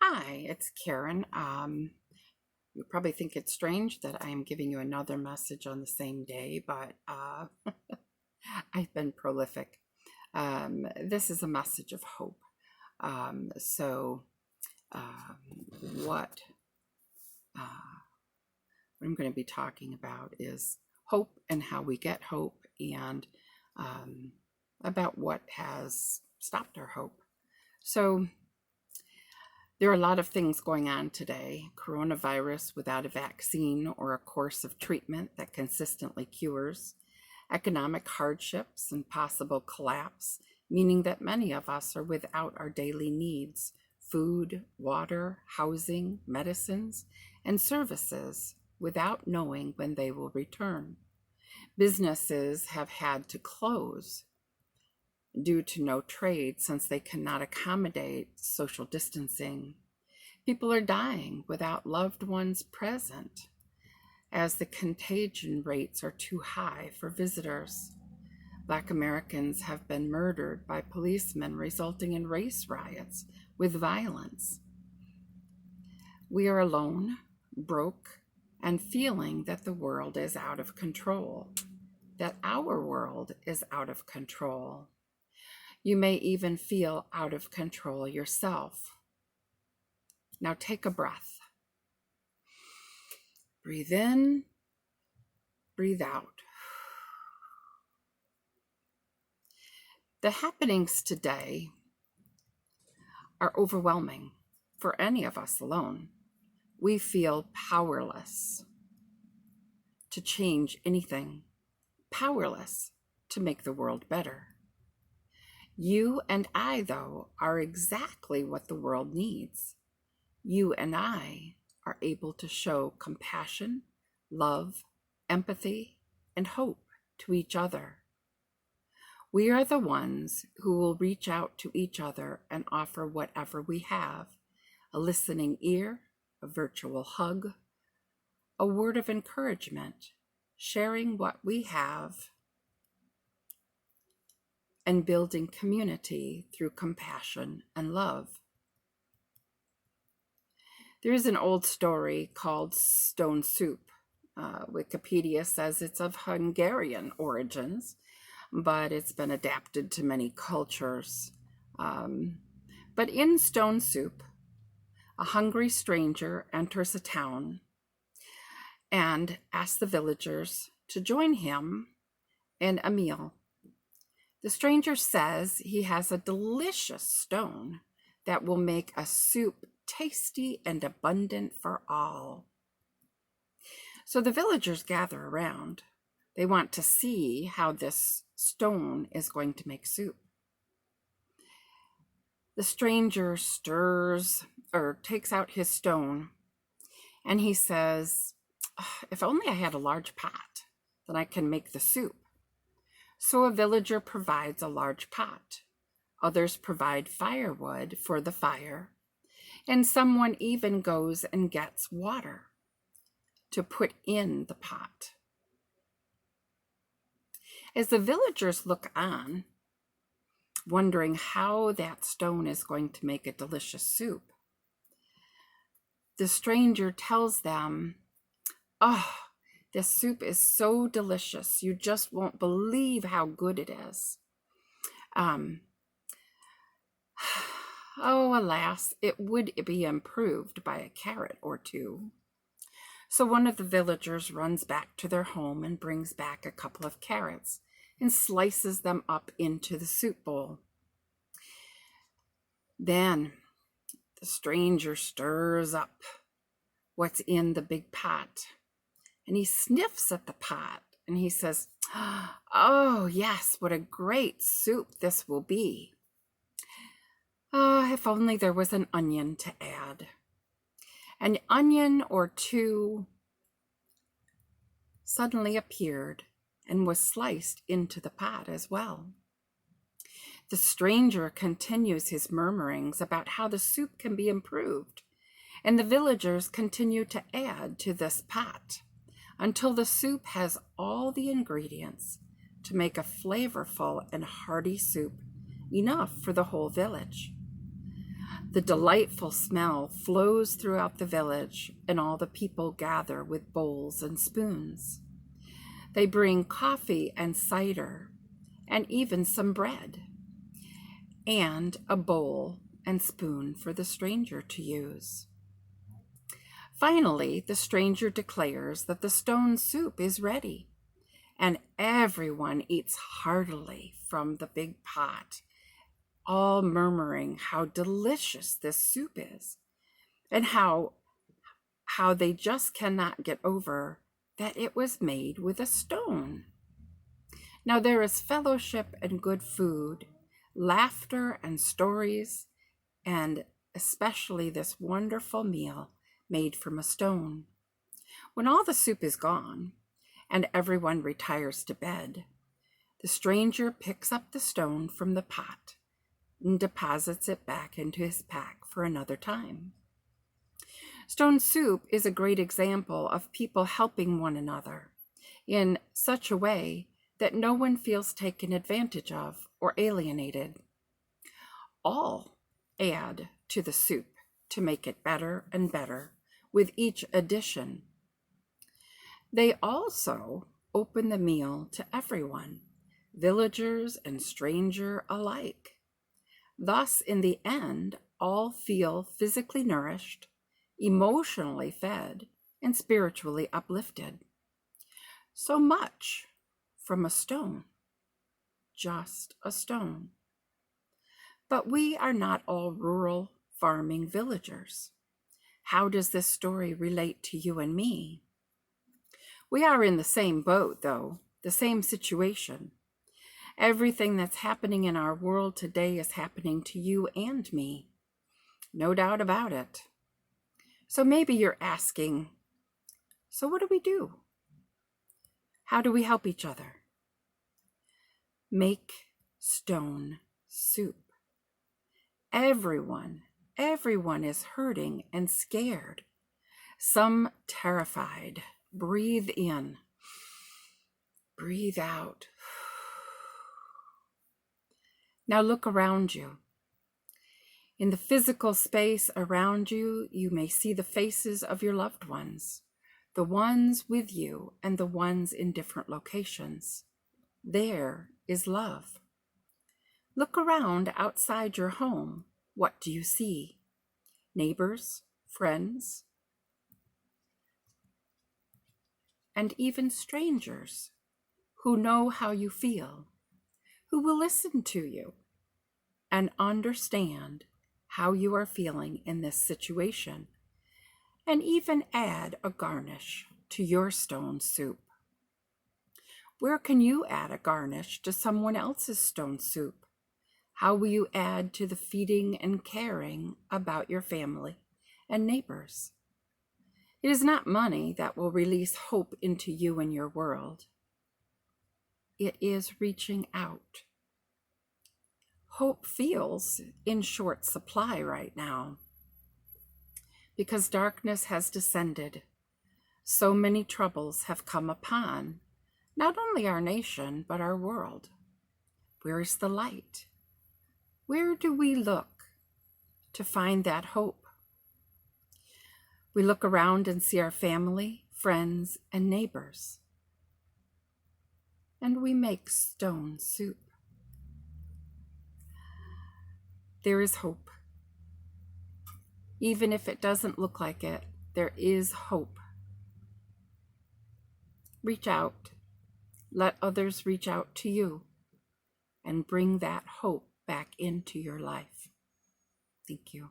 Hi, it's Karen. You probably think it's strange that I am giving you another message on the same day, but I've been prolific. This is a message of hope. So, um, what, uh, what I'm going to be talking about is hope and how we get hope, and um, about what has stopped our hope. So, there are a lot of things going on today. Coronavirus without a vaccine or a course of treatment that consistently cures, economic hardships and possible collapse, meaning that many of us are without our daily needs: food, water, housing, medicines, and services, without knowing when they will return. Businesses have had to close due to no trade since they cannot accommodate social distancing. People are dying without loved ones present, as the contagion rates are too high for visitors. Black Americans have been murdered by policemen, resulting in race riots with violence. We are alone, broke, and feeling that the world is out of control, that our world is out of control. You may even feel out of control yourself. Now take a breath. Breathe in, breathe out. The happenings today are overwhelming for any of us alone. We feel powerless to change anything, powerless to make the world better. You and I, though, are exactly what the world needs. You and I are able to show compassion, love, empathy, and hope to each other. We are the ones who will reach out to each other and offer whatever we have: a listening ear, a virtual hug, a word of encouragement, sharing what we have, and building community through compassion and love. There is an old story called Stone Soup. Wikipedia says it's of Hungarian origins, but it's been adapted to many cultures. But in Stone Soup, a hungry stranger enters a town and asks the villagers to join him in a meal. The stranger says he has a delicious stone that will make a soup tasty and abundant for all. So the villagers gather around. They want to see how this stone is going to make soup. The stranger stirs or takes out his stone, and he says, "If only I had a large pot, then I can make the soup." So a villager provides a large pot. Others provide firewood for the fire, and someone even goes and gets water to put in the pot. As the villagers look on, wondering how that stone is going to make a delicious soup, the stranger tells them, "Oh, this soup is so delicious. You just won't believe how good it is." Oh, alas, it would be improved by a carrot or two. So one of the villagers runs back to their home and brings back a couple of carrots and slices them up into the soup bowl. Then the stranger stirs up what's in the big pot, and he sniffs at the pot and he says, "Oh, yes, what a great soup this will be. If only there was an onion to add." An onion or two suddenly appeared and was sliced into the pot as well. The stranger continues his murmurings about how the soup can be improved, and the villagers continue to add to this pot until the soup has all the ingredients to make a flavorful and hearty soup, enough for the whole village. The delightful smell flows throughout the village, and all the people gather with bowls and spoons. They bring coffee and cider, and even some bread, and a bowl and spoon for the stranger to use. Finally, the stranger declares that the stone soup is ready, and everyone eats heartily from the big pot, all murmuring how delicious this soup is, and how they just cannot get over that it was made with a stone. Now there is fellowship and good food, laughter and stories, and especially this wonderful meal made from a stone. When all the soup is gone and everyone retires to bed, the stranger picks up the stone from the pot and deposits it back into his pack for another time. Stone soup is a great example of people helping one another in such a way that no one feels taken advantage of or alienated. All add to the soup to make it better and better with each addition. They also open the meal to everyone, villagers and stranger alike. Thus, in the end, all feel physically nourished, emotionally fed, and spiritually uplifted. So much from a stone, just a stone. But we are not all rural farming villagers. How does this story relate to you and me? We are in the same boat, though, the same situation. Everything that's happening in our world today is happening to you and me. No doubt about it. So maybe you're asking, so what do we do? How do we help each other? Make stone soup. Everyone is hurting and scared. Some terrified. Breathe in. Breathe out. Now look around you. In the physical space around you, you may see the faces of your loved ones, the ones with you and the ones in different locations. There is love. Look around outside your home. What do you see? Neighbors, friends, and even strangers who know how you feel, who will listen to you and understand how you are feeling in this situation, and even add a garnish to your stone soup. Where can you add a garnish to someone else's stone soup? How will you add to the feeding and caring about your family and neighbors? It is not money that will release hope into you and your world. It is reaching out. Hope feels in short supply right now because darkness has descended. So many troubles have come upon not only our nation, but our world. Where is the light? Where do we look to find that hope? We look around and see our family, friends, and neighbors, and we make stone soup. There is hope. Even if it doesn't look like it, there is hope. Reach out. Let others reach out to you and bring that hope back into your life. Thank you.